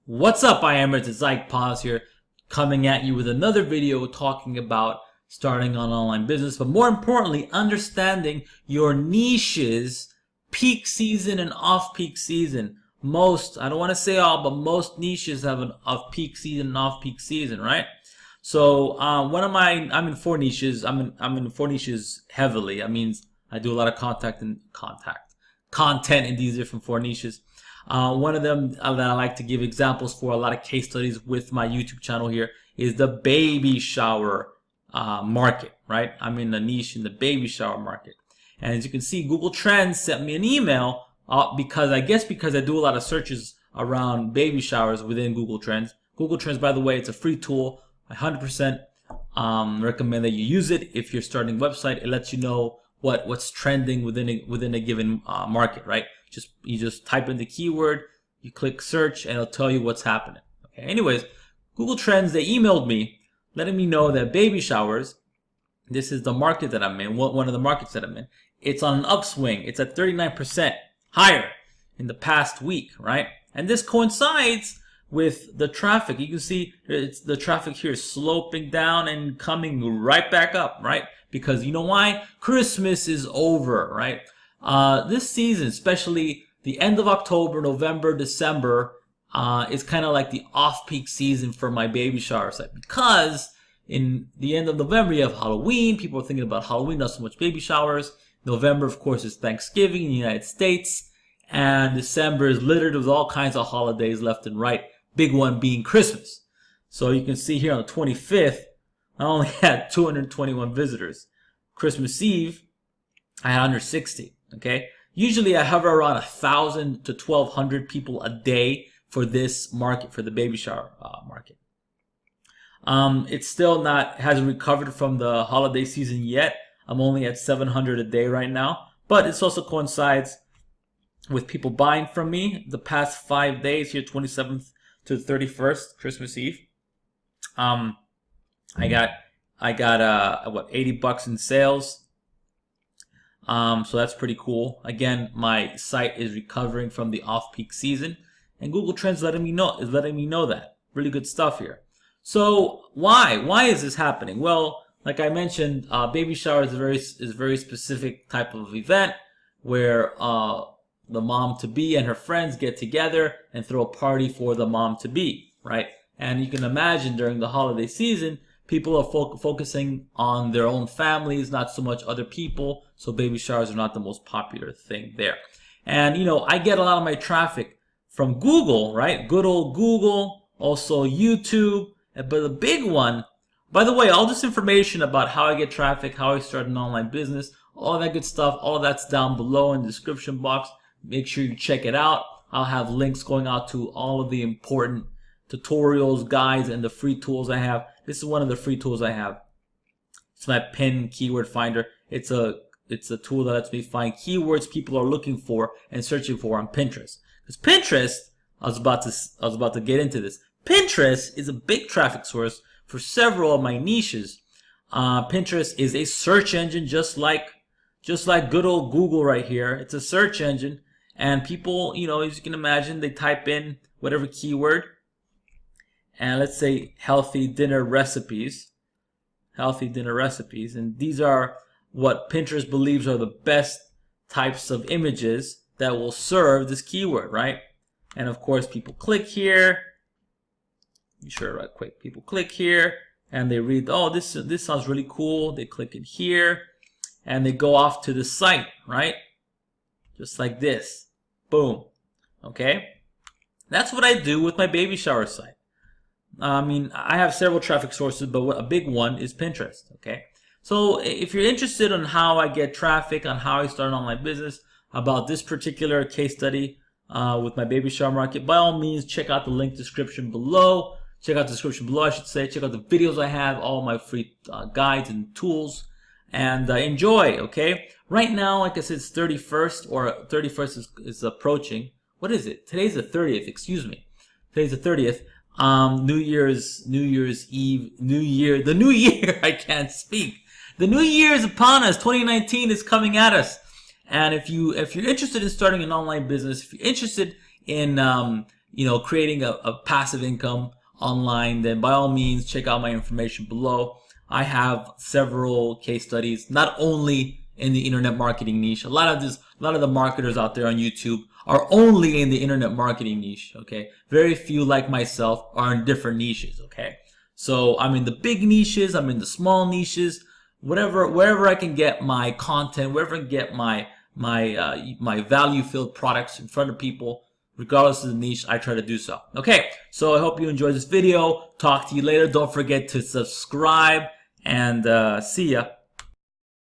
What's up, I am it's Zyke Paz here, coming at you with another video talking about starting an online business, but more importantly, understanding your niches, peak season and off-peak season. Most, I don't want to say all, but most niches have an off-peak season and off-peak season, right? So I'm in four niches. I'm in four niches heavily. That means I do a lot of content in these different four niches. One of them that I like to give examples for, a lot of case studies with my YouTube channel here, is the baby shower market, right? I'm in a niche in the baby shower market. And as you can see, Google Trends sent me an email because I do a lot of searches around baby showers within Google Trends. Google Trends, by the way, it's a free tool. I 100% recommend that you use it if you're starting a website. It lets you know what's trending within a given market, right? You just type in the keyword, you click search, and it'll tell you what's happening. Okay. Anyways, Google Trends, they emailed me letting me know that baby showers, this is the market that I'm in, one of the markets that I'm in. It's on an upswing. It's at 39% higher in the past week, right? And this coincides with the traffic. You can see the traffic here is sloping down and coming right back up, right? Because you know why? Christmas is over, right? This season, especially the end of October, November, December, is kind of like the off-peak season for my baby shower site, because in the end of November you have Halloween. People are thinking about Halloween, not so much baby showers. November, of course, is Thanksgiving in the United States, and December is littered with all kinds of holidays left and right. Big one being Christmas. So you can see here on the 25th, I only had 221 visitors. Christmas Eve, I had under 60. Okay. Usually I hover around 1,000 to 1,200 people a day for this market, for the baby shower market. It's still hasn't recovered from the holiday season yet. I'm only at 700 a day right now, but this also coincides with people buying from me the past 5 days here, 27th to the 31st, Christmas Eve. I got what, $80 in sales. So that's pretty cool. Again, my site is recovering from the off-peak season, and Google Trends is letting me know that. Really good stuff here. So why is this happening? Well, like I mentioned, baby shower is a very specific type of event where the mom-to-be and her friends get together and throw a party for the mom-to-be, right? And you can imagine during the holiday season, people are focusing on their own families, not so much other people. So baby showers are not the most popular thing there. And, I get a lot of my traffic from Google, right? Good old Google, also YouTube. But the big one, by the way, all this information about how I get traffic, how I start an online business, all that good stuff, all that's down below in the description box. Make sure you check it out. I'll have links going out to all of the important tutorials, guides, and the free tools I have. This is one of the free tools I have. It's my pin keyword finder. It's a tool that lets me find keywords people are looking for and searching for on Pinterest. Because Pinterest, I was about to get into this. Pinterest is a big traffic source for several of my niches. Pinterest is a search engine, just like good old Google right here. It's a search engine, and people, as you can imagine, they type in whatever keyword. And let's say healthy dinner recipes, and these are what Pinterest believes are the best types of images that will serve this keyword, right? And of course, people click here. Be sure right quick. People click here and they read, oh, this sounds really cool. They click it here and they go off to the site, right? Just like this. Boom. Okay? That's what I do with my baby shower site. I have several traffic sources, but a big one is Pinterest, okay? So if you're interested in how I get traffic, on how I start an online business, about this particular case study with my baby shower market, by all means, check out the link description below. Check out the description below, I should say. Check out the videos I have, all my free guides and tools, and enjoy, okay? Right now, like I said, it's 31st, or 31st is approaching. What is it? Today's the 30th, excuse me. Today's the 30th. New Year's Eve, the new year, I can't speak. The new year is upon us. 2019 is coming at us. And if you're interested in starting an online business, if you're interested in creating a passive income online, then by all means check out my information below. I have several case studies, not only in the internet marketing niche. A lot of the marketers out there on YouTube are only in the internet marketing niche. Okay, very few like myself are in different niches. Okay, so I'm in the big niches, I'm in the small niches, wherever I can get my content, wherever I can get my value-filled products in front of people, regardless of the niche, I try to do so. Okay, so I hope you enjoyed this video. Talk to you later. Don't forget to subscribe, and see ya.